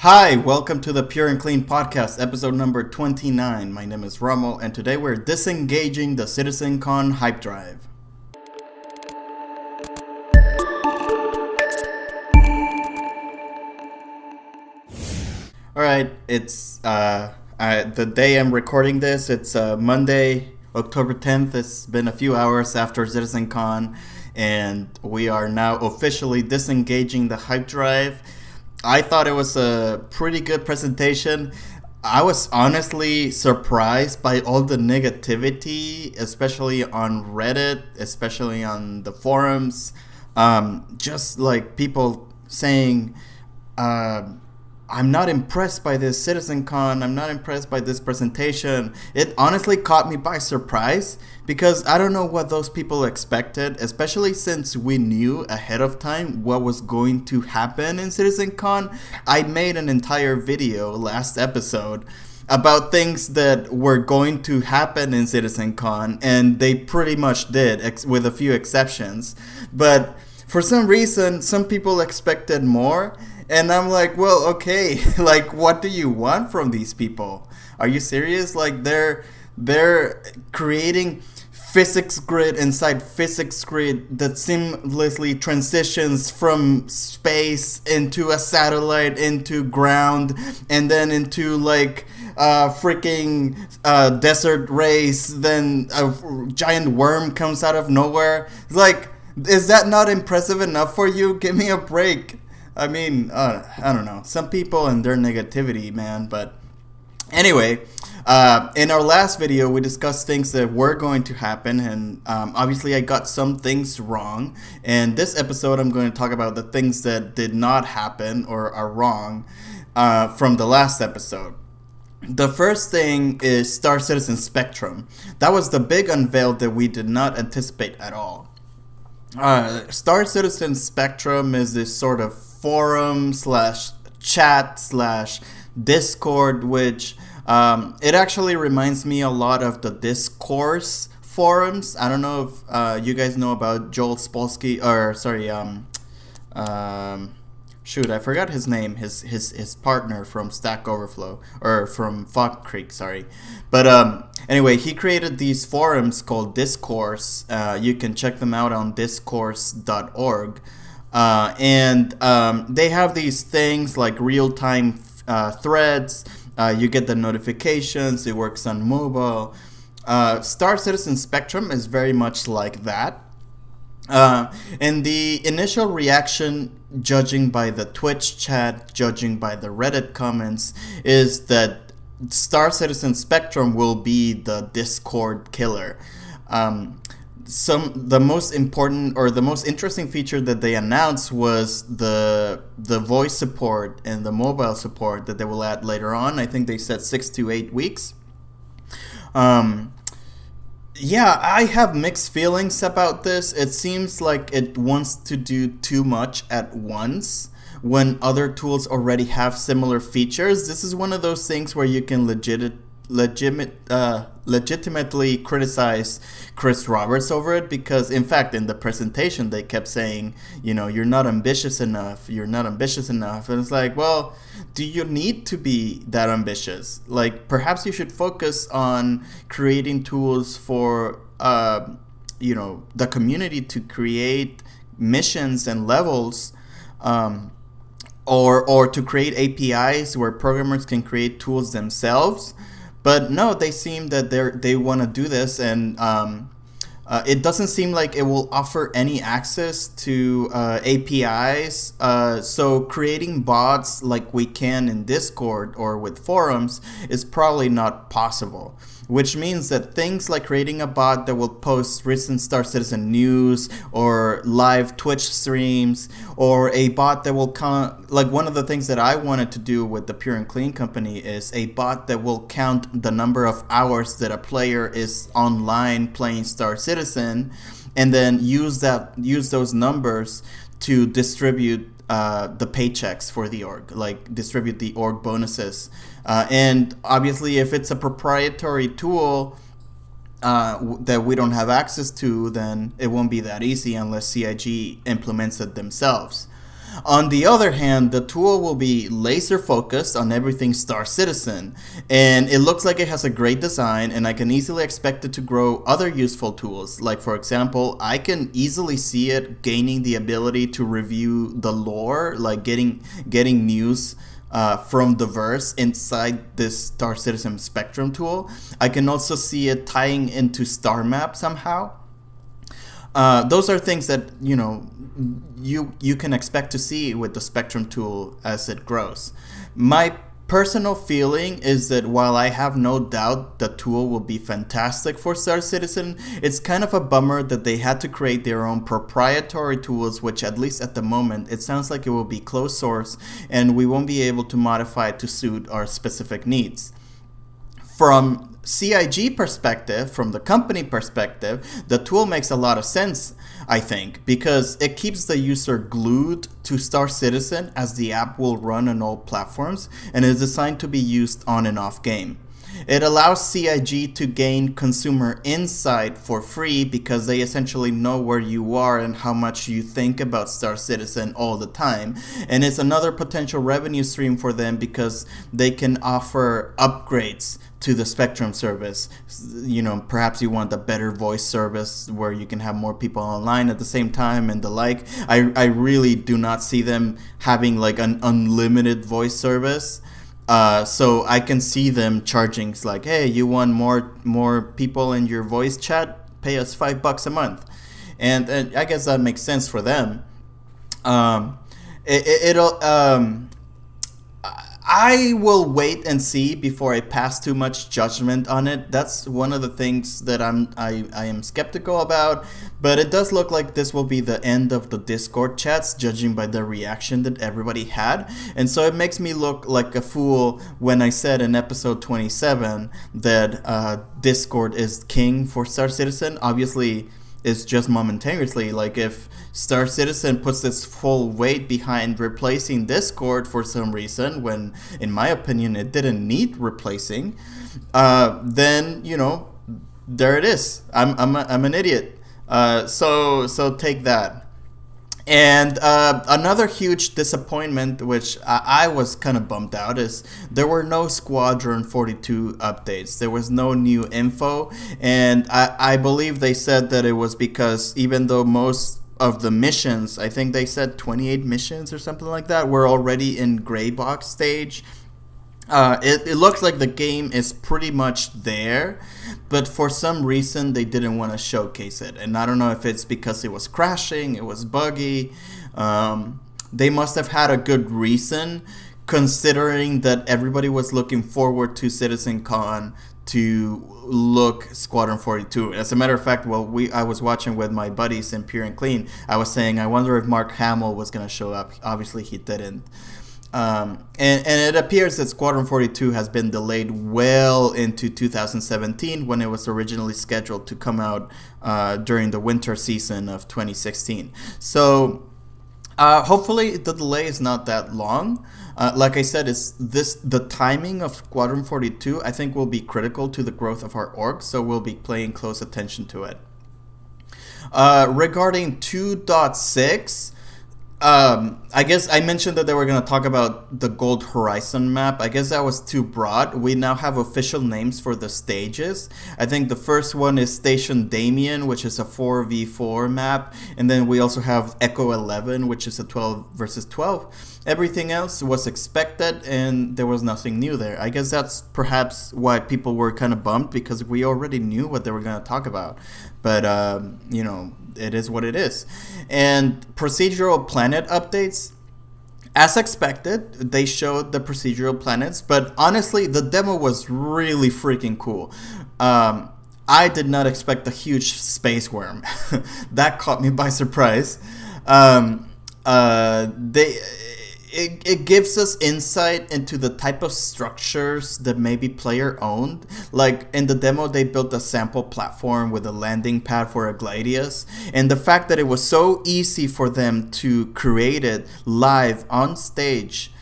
Hi, welcome to the Pur'N'Kleen podcast, episode number 29. My name is Rommel, and today we're disengaging the CitizenCon hype drive. Alright, it's the day I'm recording this. It's Monday, October 10th. It's been a few hours after CitizenCon, and we are now officially disengaging the hype drive. I thought it was a pretty good presentation. I was honestly surprised by all the negativity, especially on Reddit, especially on the forums. Just like people saying, I'm not impressed by this CitizenCon. I'm not impressed by this presentation. It honestly caught me by surprise because I don't know what those people expected, especially since we knew ahead of time what was going to happen in CitizenCon. I made an entire video last episode about things that were going to happen in CitizenCon, and they pretty much did, with a few exceptions. But for some reason, some people expected more. And I'm like, well, okay, like, what do you want from these people? Are you serious? Like, they're creating physics grid inside physics grid that seamlessly transitions from space into a satellite, into ground, and then into like freaking desert race. Then a giant worm comes out of nowhere. It's like, is that not impressive enough for you? Give me a break. I mean, I don't know. Some people and their negativity, man. But anyway, in our last video, we discussed things that were going to happen. And obviously, I got some things wrong. And this episode, I'm going to talk about the things that did not happen or are wrong from the last episode. The first thing is Star Citizen Spectrum. That was the big unveil that we did not anticipate at all. Star Citizen Spectrum is this sort of forum / chat / Discord, which it actually reminds me a lot of the Discourse forums. I don't know if you guys know about Joel Spolsky, or sorry, shoot, I forgot his name. His partner from Stack Overflow, or from Fog Creek, sorry. But anyway, he created these forums called Discourse. You can check them out on discourse.org. And they have these things like real-time threads. You get the notifications. It works on mobile. Star Citizen Spectrum is very much like that. And the initial reaction, judging by the Twitch chat, judging by the Reddit comments, is that Star Citizen Spectrum will be the Discord killer. The most important or the most interesting feature that they announced was the voice support and the mobile support that they will add later on. I think they said 6 to 8 weeks. Yeah, I have mixed feelings about this. It seems like it wants to do too much at once when other tools already have similar features. This is one of those things where you can legitimately criticize Chris Roberts over it, because in fact in the presentation they kept saying, you're not ambitious enough, and it's like, well, do you need to be that ambitious? Like, perhaps you should focus on creating tools for the community to create missions and levels, or to create APIs where programmers can create tools themselves. But no, they seem that they want to do this, and it doesn't seem like it will offer any access to APIs. So creating bots like we can in Discord or with forums is probably not possible. Which means that things like creating a bot that will post recent Star Citizen news or live Twitch streams, or a bot that will count, like one of the things that I wanted to do with the Pur'N'Kleen company is a bot that will count the number of hours that a player is online playing Star Citizen, and then use those numbers to distribute the paychecks for the org, like distribute the org bonuses. And obviously, if it's a proprietary tool that we don't have access to, then it won't be that easy unless CIG implements it themselves. On the other hand, the tool will be laser focused on everything Star Citizen, and it looks like it has a great design, and I can easily expect it to grow other useful tools. Like, for example, I can easily see it gaining the ability to review the lore, like getting news from the verse inside this Star Citizen Spectrum tool. I can also see it tying into Star Map somehow. Those are things that you can expect to see with the Spectrum tool as it grows. My personal feeling is that while I have no doubt the tool will be fantastic for Star Citizen, it's kind of a bummer that they had to create their own proprietary tools, which at least at the moment it sounds like it will be closed source and we won't be able to modify it to suit our specific needs. From CIG perspective, from the company perspective, the tool makes a lot of sense, I think, because it keeps the user glued to Star Citizen as the app will run on all platforms and is designed to be used on and off game. It allows CIG to gain consumer insight for free because they essentially know where you are and how much you think about Star Citizen all the time. And it's another potential revenue stream for them because they can offer upgrades to the Spectrum service. Perhaps you want a better voice service where you can have more people online at the same time and the like. I really do not see them having like an unlimited voice service. So I can see them charging like, hey, you want more people in your voice chat? Pay us $5 a month, and I guess that makes sense for them. I will wait and see before I pass too much judgment on it. That's one of the things that I am skeptical about. But it does look like this will be the end of the Discord chats, judging by the reaction that everybody had. And so it makes me look like a fool when I said in episode 27 that Discord is king for Star Citizen. Obviously, it's just momentaneously. Like if Star Citizen puts its full weight behind replacing Discord for some reason, when in my opinion it didn't need replacing, then there it is. I'm an idiot. So take that. And another huge disappointment, which I was kind of bummed out, is there were no Squadron 42 updates. There was no new info. And I believe they said that it was because even though most of the missions, I think they said 28 missions or something like that, were already in gray box stage. It looks like the game is pretty much there, but for some reason they didn't want to showcase it. And I don't know if it's because it was crashing, it was buggy. They must have had a good reason, considering that everybody was looking forward to CitizenCon to look Squadron 42. As a matter of fact, I was watching with my buddies in Pur'N'Kleen. I was saying, I wonder if Mark Hamill was going to show up. Obviously, he didn't. And it appears that Squadron 42 has been delayed well into 2017 when it was originally scheduled to come out during the winter season of 2016. So hopefully the delay is not that long. Like I said, the timing of Squadron 42 I think will be critical to the growth of our org, so we'll be paying close attention to it. Regarding 2.6, I guess I mentioned that they were going to talk about the Gold Horizon map. I guess that was too broad. We now have official names for the stages. I think the first one is Station Damien, which is a 4v4 map. And then we also have Echo 11, which is a 12 versus 12. Everything else was expected and there was nothing new there. I guess that's perhaps why people were kind of bummed, because we already knew what they were going to talk about. But, it is what it is. And procedural planet updates, as expected, they showed the procedural planets, but honestly, the demo was really freaking cool. I did not expect a huge space worm. That caught me by surprise. It gives us insight into the type of structures that may be player owned. Like in the demo, they built a sample platform with a landing pad for a Gladius. And the fact that it was so easy for them to create it live on stage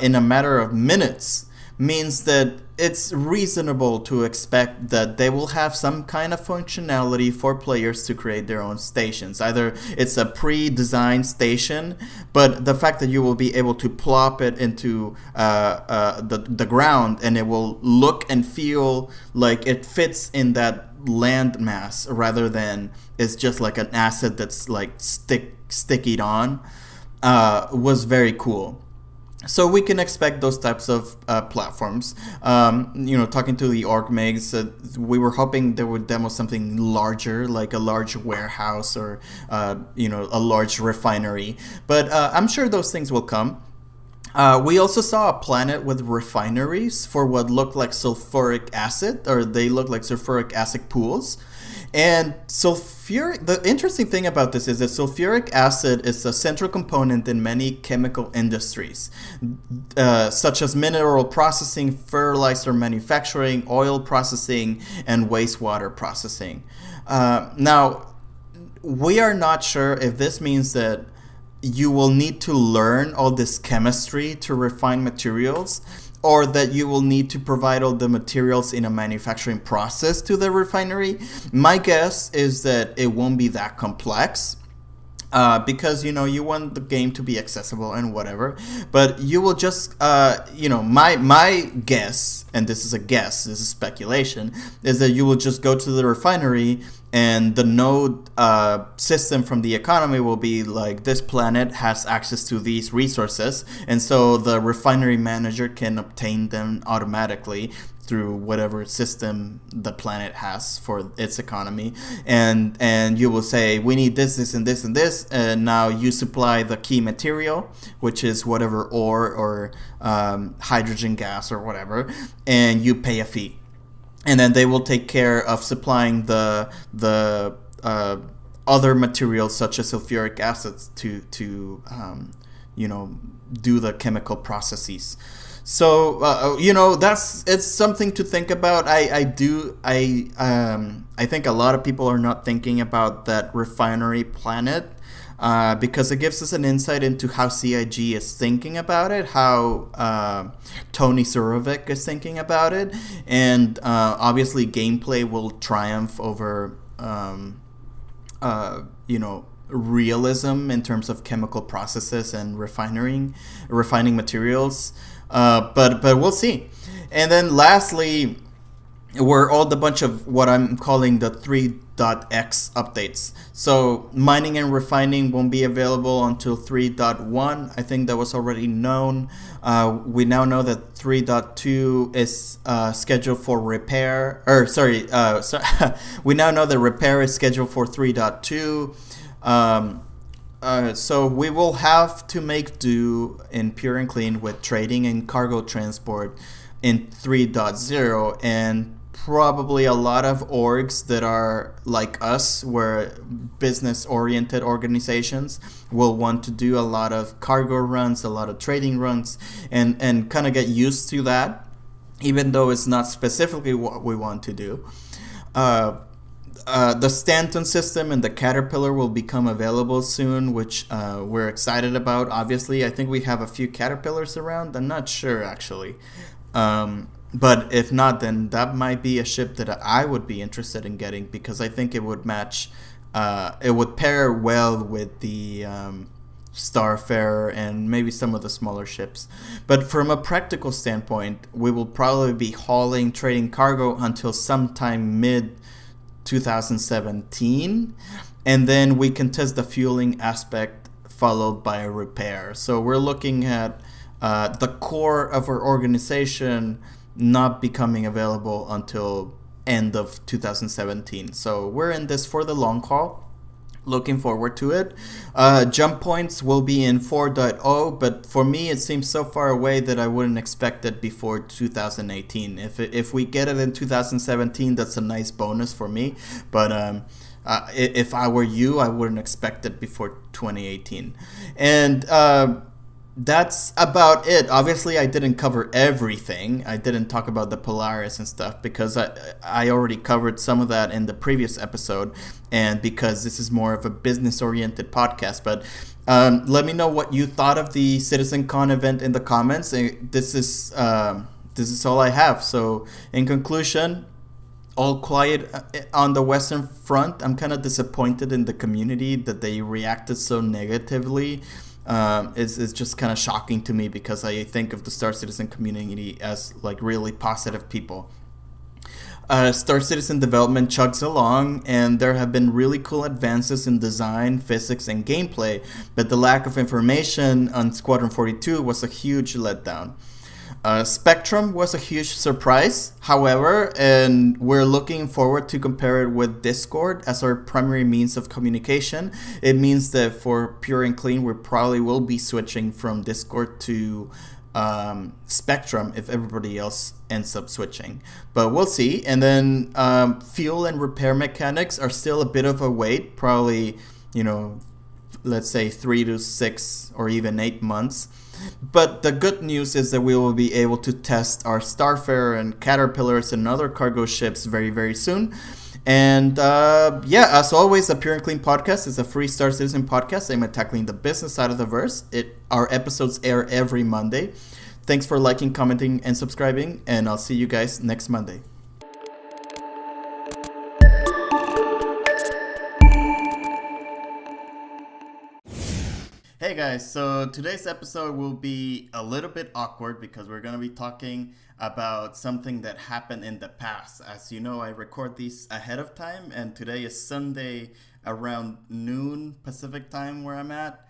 in a matter of minutes means that it's reasonable to expect that they will have some kind of functionality for players to create their own stations. Either it's a pre-designed station, but the fact that you will be able to plop it into the ground and it will look and feel like it fits in that land mass rather than it's just like an asset that's like stickied on, was very cool. So we can expect those types of platforms. Talking to the org mags, we were hoping they would demo something larger, like a large warehouse or a large refinery. But I'm sure those things will come. We also saw a planet with refineries for what looked like sulfuric acid, or they look like sulfuric acid pools. And the interesting thing about this is that sulfuric acid is a central component in many chemical industries, such as mineral processing, fertilizer manufacturing, oil processing, and wastewater processing. Now, we are not sure if this means that you will need to learn all this chemistry to refine materials, or that you will need to provide all the materials in a manufacturing process to the refinery. My guess is that it won't be that complex. Because you want the game to be accessible and whatever, but you will just my guess, and this is a guess, this is speculation, is that you will just go to the refinery and the node system from the economy will be like, this planet has access to these resources, and so the refinery manager can obtain them automatically through whatever system the planet has for its economy, and you will say, we need this and this and this, and now you supply the key material, which is whatever ore or hydrogen gas or whatever, and you pay a fee, and then they will take care of supplying the other materials such as sulfuric acids to do the chemical processes. So it's something to think about. I think a lot of people are not thinking about that refinery planet, because it gives us an insight into how CIG is thinking about it, how Tony Surovic is thinking about it, and obviously gameplay will triumph over realism in terms of chemical processes and refining materials. But we'll see. And then lastly, were all the bunch of what I'm calling the 3.x updates. So mining and refining won't be available until 3.1. I think that was already known. We now know that 3.2 is scheduled for repair. We now know that repair is scheduled for 3.2. So we will have to make do in Pur'N'Kleen with trading and cargo transport in 3.0, and probably a lot of orgs that are like us, where business-oriented organizations will want to do a lot of cargo runs, a lot of trading runs, and kind of get used to that, even though it's not specifically what we want to do. The Stanton system and the Caterpillar will become available soon, which we're excited about. Obviously, I think we have a few Caterpillars around. I'm not sure, actually. But if not, then that might be a ship that I would be interested in getting, because I think it would match, it would pair well with the Starfarer and maybe some of the smaller ships. But from a practical standpoint, we will probably be hauling trading cargo until sometime mid 2017, and then we can test the fueling aspect, followed by a repair. So we're looking at the core of our organization not becoming available until end of 2017. So we're in this for the long haul. Looking forward to it. Jump points will be in 4.0, but for me it seems so far away that I wouldn't expect it before 2018. If we get it in 2017, that's a nice bonus for me. But if I were you, I wouldn't expect it before 2018. And that's about it. Obviously, I didn't cover everything. I didn't talk about the Polaris and stuff because I already covered some of that in the previous episode, and because this is more of a business-oriented podcast. But let me know what you thought of the CitizenCon event in the comments. This is this is all I have. So in conclusion, all quiet on the Western Front. I'm kind of disappointed in the community that they reacted so negatively. It's just kind of shocking to me because I think of the Star Citizen community as like really positive people. Star Citizen development chugs along, and there have been really cool advances in design, physics, and gameplay, but the lack of information on Squadron 42 was a huge letdown. Spectrum was a huge surprise, however, and we're looking forward to compare it with Discord as our primary means of communication. It means that for Pur'N'Kleen, we probably will be switching from Discord to Spectrum if everybody else ends up switching. But we'll see. And then fuel and repair mechanics are still a bit of a wait, probably, let's say 3 to 6 or even 8 months. But the good news is that we will be able to test our Starfarer and Caterpillars and other cargo ships very, very soon. And as always, the Pur'N'Kleen podcast is a free Star Citizen podcast aimed at tackling the business side of the verse. Our episodes air every Monday. Thanks for liking, commenting, and subscribing, and I'll see you guys next Monday. Hey guys, so today's episode will be a little bit awkward because we're going to be talking about something that happened in the past. As you know, I record these ahead of time, and today is Sunday around noon Pacific time where I'm at.